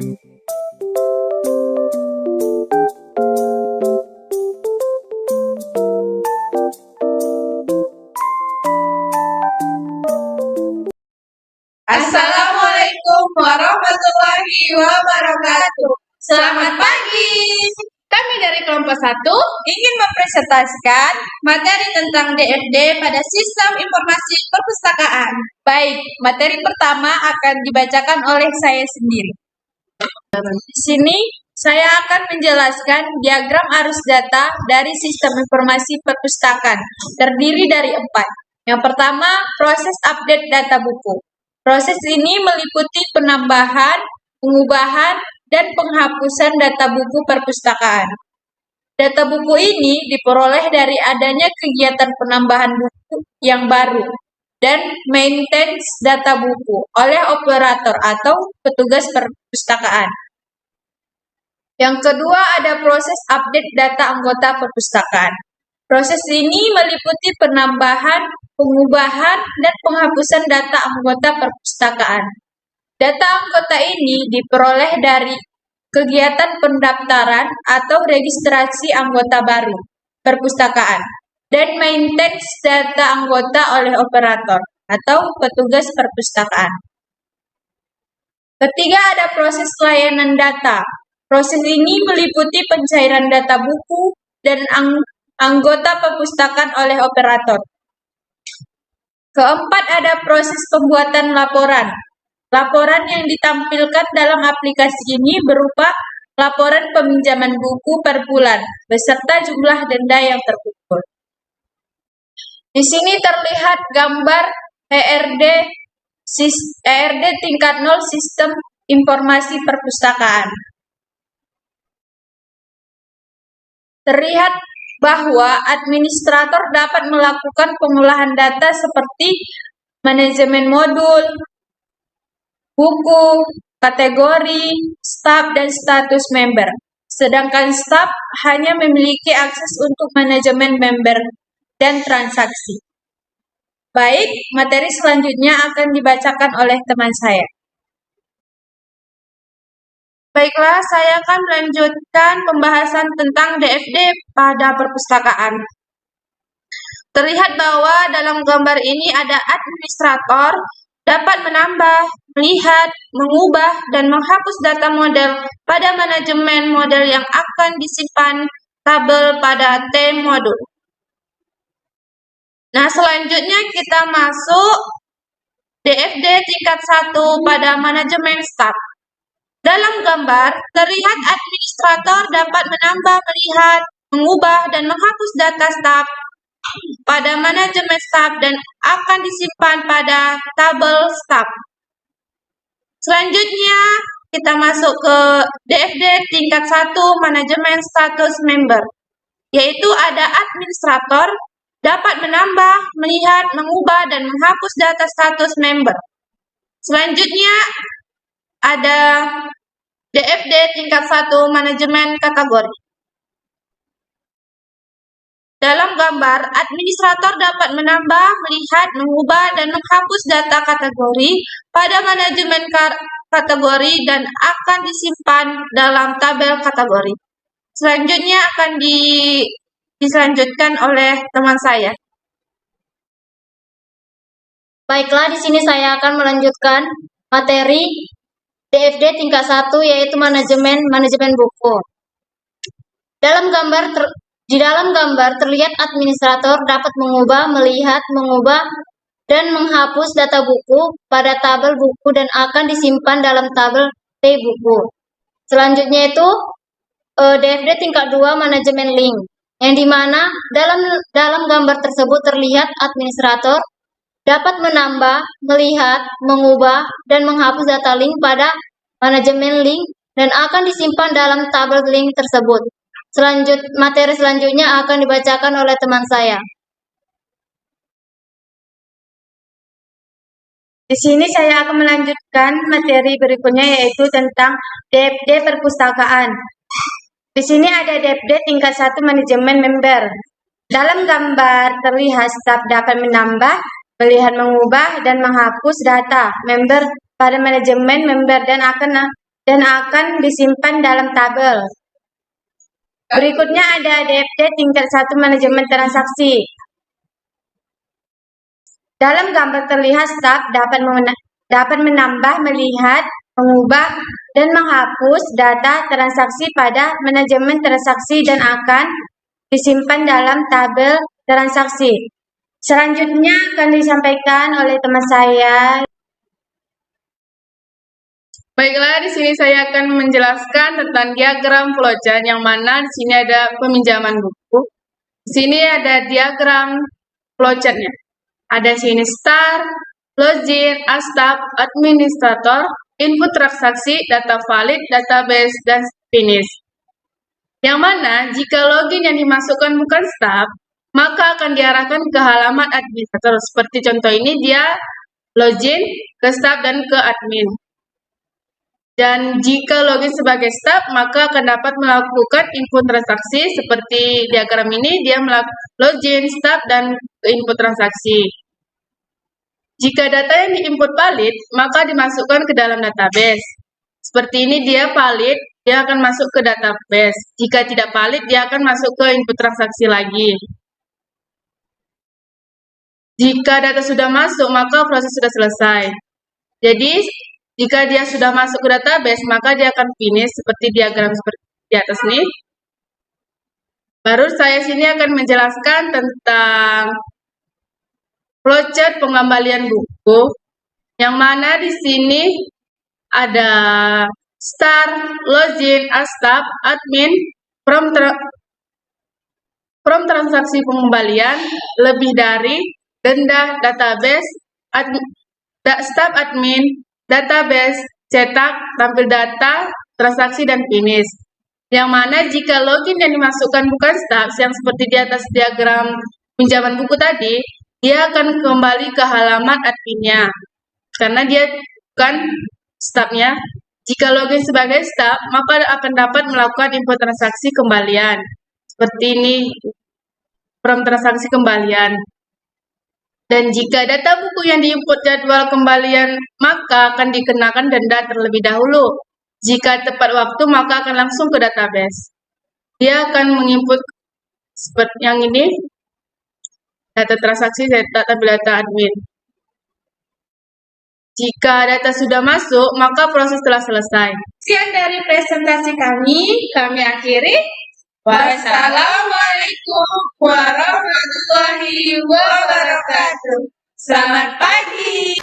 Assalamualaikum warahmatullahi wabarakatuh. Selamat pagi. Kami dari kelompok 1 Ingin mempresentasikan materi tentang DFD pada Sistem Informasi Perpustakaan. Baik, materi pertama akan dibacakan oleh saya sendiri. Di sini saya akan menjelaskan diagram arus data dari Sistem Informasi Perpustakaan. Terdiri dari 4. Yang pertama, proses update data buku. Proses ini meliputi penambahan, pengubahan, dan penghapusan data buku perpustakaan. Data buku ini diperoleh dari adanya kegiatan penambahan buku yang baru dan maintenance data buku oleh operator atau petugas perpustakaan. Yang kedua ada proses update data anggota perpustakaan. Proses ini meliputi penambahan, pengubahan, dan penghapusan data anggota perpustakaan. Data anggota ini diperoleh dari kegiatan pendaftaran atau registrasi anggota baru perpustakaan dan maintenance data anggota oleh operator atau petugas perpustakaan. Ketiga ada proses layanan data. Proses ini meliputi pencairan data buku dan anggota perpustakaan oleh operator. Keempat ada proses pembuatan laporan. Laporan yang ditampilkan dalam aplikasi ini berupa laporan peminjaman buku per bulan beserta jumlah denda yang terkumpul. Di sini terlihat gambar ERD tingkat 0 Sistem Informasi Perpustakaan. Terlihat bahwa administrator dapat melakukan pengolahan data seperti manajemen modul, buku, kategori, staf, dan status member. Sedangkan staf hanya memiliki akses untuk manajemen member dan transaksi. Baik, materi selanjutnya akan dibacakan oleh teman saya. Baiklah, saya akan melanjutkan pembahasan tentang DFD pada perpustakaan. Terlihat bahwa dalam gambar ini ada administrator dapat menambah, melihat, mengubah, dan menghapus data model pada manajemen model yang akan disimpan tabel pada T modul. Nah, selanjutnya kita masuk DFD tingkat 1 pada manajemen staf. Dalam gambar, terlihat administrator dapat menambah, melihat, mengubah, dan menghapus data staf pada manajemen staf dan akan disimpan pada tabel staf. Selanjutnya, kita masuk ke DFD tingkat 1 manajemen status member, yaitu ada administrator dapat menambah, melihat, mengubah, dan menghapus data status member. Selanjutnya, ada DFD tingkat 1 manajemen kategori. Dalam gambar, administrator dapat menambah, melihat, mengubah, dan menghapus data kategori pada manajemen kategori dan akan disimpan dalam tabel kategori. Selanjutnya akan diselanjutkan oleh teman saya. Baiklah, di sini saya akan melanjutkan materi DFD tingkat 1 yaitu manajemen buku. Di dalam gambar terlihat administrator dapat mengubah, melihat, mengubah, dan menghapus data buku pada tabel buku dan akan disimpan dalam tabel T buku. Selanjutnya itu DFD tingkat 2 manajemen link, yang dimana dalam gambar tersebut terlihat administrator dapat menambah, melihat, mengubah, dan menghapus data link pada manajemen link dan akan disimpan dalam tabel link tersebut. Materi selanjutnya akan dibacakan oleh teman saya. Di sini saya akan melanjutkan materi berikutnya yaitu tentang DFD perpustakaan. Di sini ada DFD tingkat 1 manajemen member. Dalam gambar terlihat staf dapat menambah, melihat, mengubah, dan menghapus data member pada manajemen member dan dan akan disimpan dalam tabel. Berikutnya ada DFT tingkat 1 manajemen transaksi. Dalam gambar terlihat staf dapat menambah, melihat, mengubah, dan menghapus data transaksi pada manajemen transaksi dan akan disimpan dalam tabel transaksi. Selanjutnya akan disampaikan oleh teman saya. Baiklah, di sini saya akan menjelaskan tentang diagram flowchart yang mana di sini ada peminjaman buku. Di sini ada diagram flowchartnya. Ada sini start, login, staf, administrator, input transaksi, data valid, database, dan finish. Yang mana jika login yang dimasukkan bukan staf, maka akan diarahkan ke halaman administrator. Seperti contoh ini dia login ke staf dan ke admin. Dan jika login sebagai staf, maka akan dapat melakukan input transaksi seperti diagram ini, dia login, staf, dan input transaksi. Jika data yang diinput valid, maka dimasukkan ke dalam database. Seperti ini dia valid, dia akan masuk ke database. Jika tidak valid, dia akan masuk ke input transaksi lagi. Jika data sudah masuk, maka proses sudah selesai. Jadi, jika dia sudah masuk ke database, maka dia akan finish seperti diagram seperti di atas nih. Baru saya sini akan menjelaskan tentang flowchart pengembalian buku, yang mana di sini ada start, login, staf, admin, from transaksi pengembalian, lebih dari, denda, database, staf admin, database, cetak, tampil data, transaksi, dan finish. Yang mana jika login yang dimasukkan bukan staf, yang seperti di atas diagram pinjaman buku tadi, dia akan kembali ke halaman adminnya, karena dia bukan stafnya. Jika login sebagai staf, maka akan dapat melakukan input transaksi kembalian. Seperti ini, from transaksi kembalian. Dan jika data buku yang diinput jadwal kembalian, maka akan dikenakan denda terlebih dahulu. Jika tepat waktu, maka akan langsung ke database. Dia akan menginput seperti yang ini, data transaksi, data admin. Jika data sudah masuk, maka proses telah selesai. Sekian dari presentasi kami akhiri. Wassalamualaikum warahmatullahi wabarakatuh. Selamat pagi.